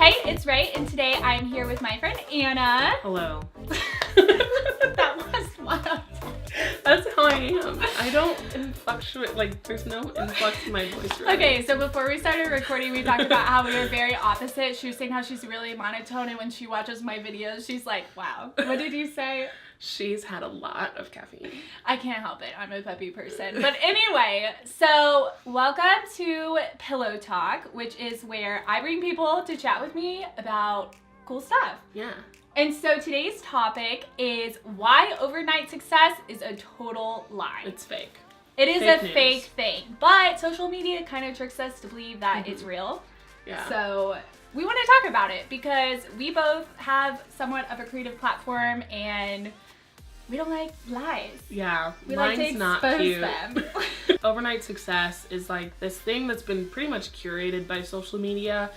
Hey, it's Ray, and today I'm here with my friend Anna. Hello. That was wild. That's how I am. I don't fluctuate, like, there's no influx in my voice. Really. Okay, so before we started recording, we talked about how we were very opposite. She was saying how she's really monotone, and when she watches my videos, she's like, wow. What did you say? She's had a lot of caffeine. I can't help it. I'm a puppy person. But anyway, so welcome to Pillow Talk, which is where I bring people to chat with me about cool stuff. Yeah. And so today's topic is why overnight success is a total lie. It's fake. It is Fake a news. fake thing, but social media kind of tricks us to believe that it's real. Yeah. So we want to talk about it because we both have somewhat of a creative platform and we don't like lies. Yeah. We Mine's like to not expose cute. them. Overnight success is like this thing that's been pretty much curated by social media,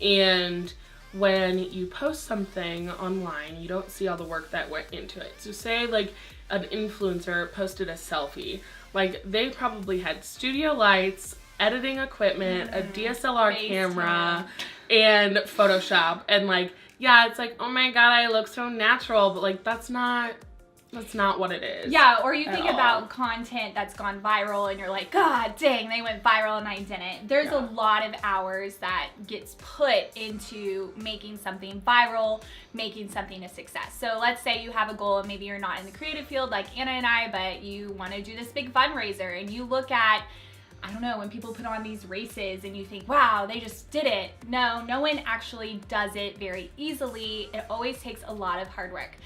and when you post something online, you don't see all the work that went into it. So say like an influencer posted a selfie, like they probably had studio lights, editing equipment, a DSLR camera, and Photoshop, and like, yeah, it's like, oh my god, I look so natural, but like that's not what it is. Yeah, or you think all. about content that's gone viral and you're like, God dang, they went viral and I didn't. There's a lot of hours that gets put into making something viral, making something a success. So let's say you have a goal and maybe you're not in the creative field like Anna and I, but you want to do this big fundraiser and you look at, I don't know, when people put on these races and you think, wow, they just did it. No one actually does it very easily. It always takes a lot of hard work.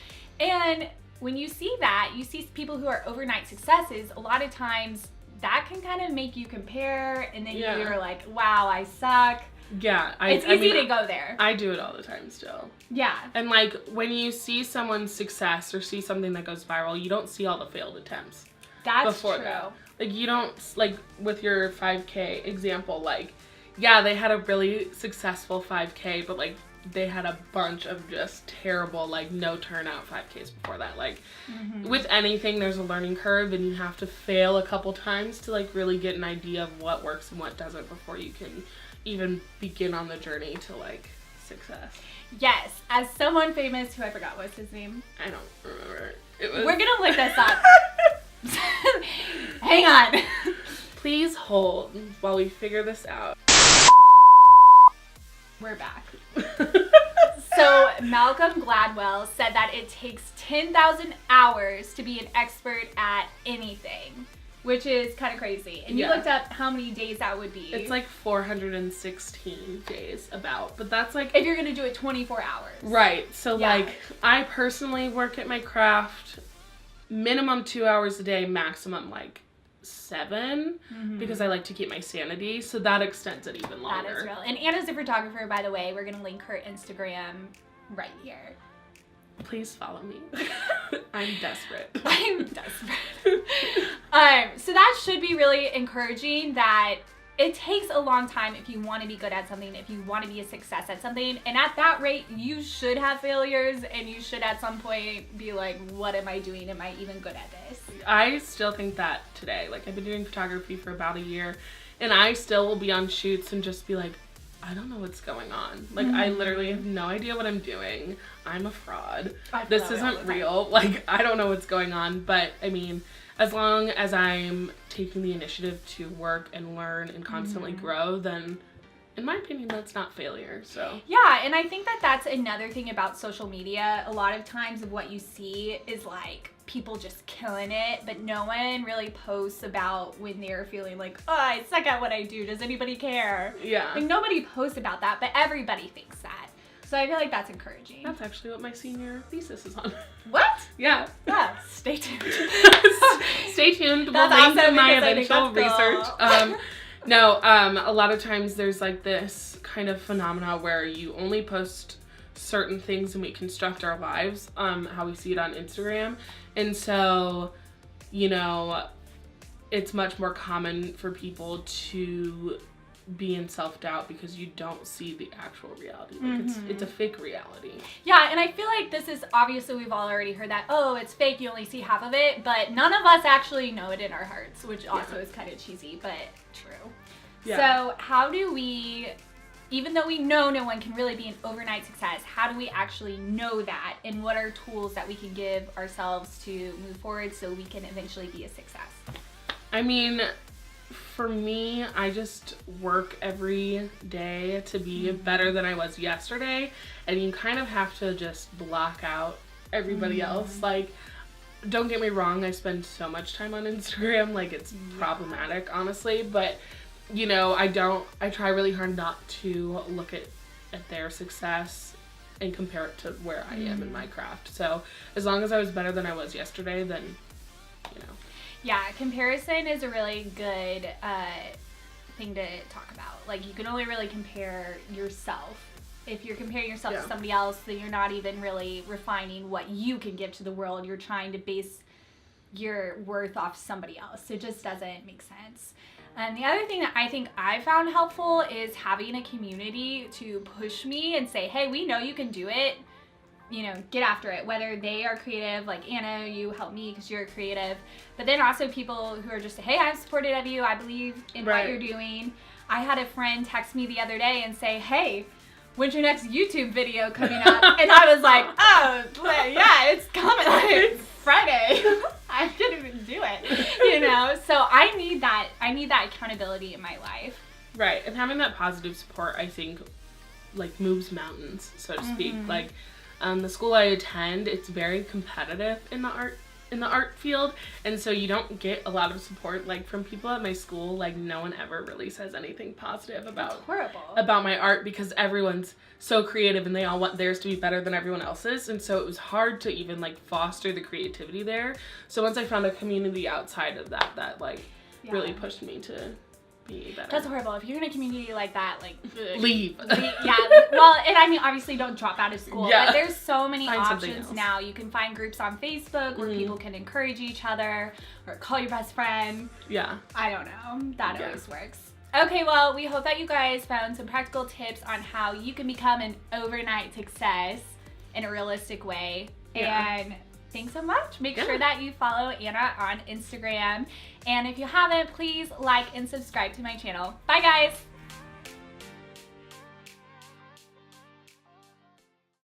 And when you see that, you see people who are overnight successes, a lot of times that can kind of make you compare and then you're like, wow, I suck. Yeah. It's easy to go there. I do it all the time still. Yeah. And like when you see someone's success or see something that goes viral, you don't see all the failed attempts. That's before true. That. Like you don't, like with your 5K example, like, yeah, they had a really successful 5K, but like they had a bunch of just terrible, like no turnout 5Ks before that. Like with anything, there's a learning curve and you have to fail a couple times to like really get an idea of what works and what doesn't before you can even begin on the journey to like success. Yes. As someone famous who I forgot what's his name. I don't remember. It was... We're gonna look this up. Hang on. Please hold while we figure this out. We're back. So Malcolm Gladwell said that it takes 10,000 hours to be an expert at anything, which is kind of crazy. And you looked up how many days that would be. It's like 416 days about, but that's like... if you're going to do it 24 hours. Right. So like I personally work at my craft minimum 2 hours a day, maximum like 7 because I like to keep my sanity, so that extends it even longer. That is real. And Anna's a photographer, by the way. We're gonna link her Instagram right here. Please follow me. I'm desperate. I'm desperate. So that should be really encouraging that it takes a long time if you want to be good at something, if you want to be a success at something. And at that rate, you should have failures and you should at some point be like, what am I doing? Am I even good at this? I still think that today. Like I've been doing photography for about a year and I still will be on shoots and just be like, I don't know what's going on. Like I literally have no idea what I'm doing. I'm a fraud. This isn't real. Like I don't know what's going on. But I mean, as long as I'm taking the initiative to work and learn and constantly grow, then in my opinion, that's not failure. So yeah, and I think that that's another thing about social media. A lot of times of what you see is like people just killing it, but no one really posts about when they're feeling like, oh, I suck at what I do. Does anybody care? Yeah. Like nobody posts about that, but everybody thinks that. So I feel like that's encouraging. That's actually what my senior thesis is on. What? Yeah. Yeah, stay tuned. Stay tuned. That's we'll link awesome in my because I think eventual that's research. cool. No, a lot of times there's like this kind of phenomena where you only post certain things and we construct our lives, how we see it on Instagram. And so, you know, it's much more common for people to be in self-doubt because you don't see the actual reality. Like it's a fake reality. Yeah, and I feel like this is obviously, we've all already heard that, oh, it's fake, you only see half of it, but none of us actually know it in our hearts, which also is kind of cheesy, but true. Yeah. So how do we even though we know no one can really be an overnight success, how do we actually know that? And what are tools that we can give ourselves to move forward so we can eventually be a success? I mean, for me, I just work every day to be better than I was yesterday. And you kind of have to just block out everybody else. Like, don't get me wrong, I spend so much time on Instagram. Like, it's problematic, honestly. But, you know, I try really hard not to look at their success and compare it to where I am in my craft. So as long as I was better than I was yesterday, then, you know. Yeah, comparison is a really good thing to talk about. Like, you can only really compare yourself. If you're comparing yourself to somebody else, then you're not even really refining what you can give to the world. You're trying to base your worth off somebody else. It just doesn't make sense. And the other thing that I think I found helpful is having a community to push me and say, hey, we know you can do it. You know, get after it. Whether they are creative, like Anna, you help me because you're creative. But then also people who are just, hey, I'm supportive of you. I believe in what you're doing. I had a friend text me the other day and say, hey, when's your next YouTube video coming up? And I was like, oh, yeah, it's coming. It's Friday. I couldn't even do it, you know? So I need that accountability in my life. Right, and having that positive support, I think, like, moves mountains, so to speak. Like, the school I attend, it's very competitive in the art field, and so you don't get a lot of support, like, from people at my school. Like, no one ever really says anything positive about my art because everyone's so creative and they all want theirs to be better than everyone else's, and so it was hard to even, like, foster the creativity there. So once I found a community outside of that like really pushed me to be better. That's horrible. If you're in a community like that, like, leave. Yeah. Well, and I mean, obviously don't drop out of school, but there's so many Find options now. You can find groups on Facebook where people can encourage each other or call your best friend. Yeah. I don't know. That always works. Okay, well, we hope that you guys found some practical tips on how you can become an overnight success in a realistic way. And thanks so much. Make sure that you follow Anna on Instagram. And if you haven't, please like and subscribe to my channel. Bye, guys.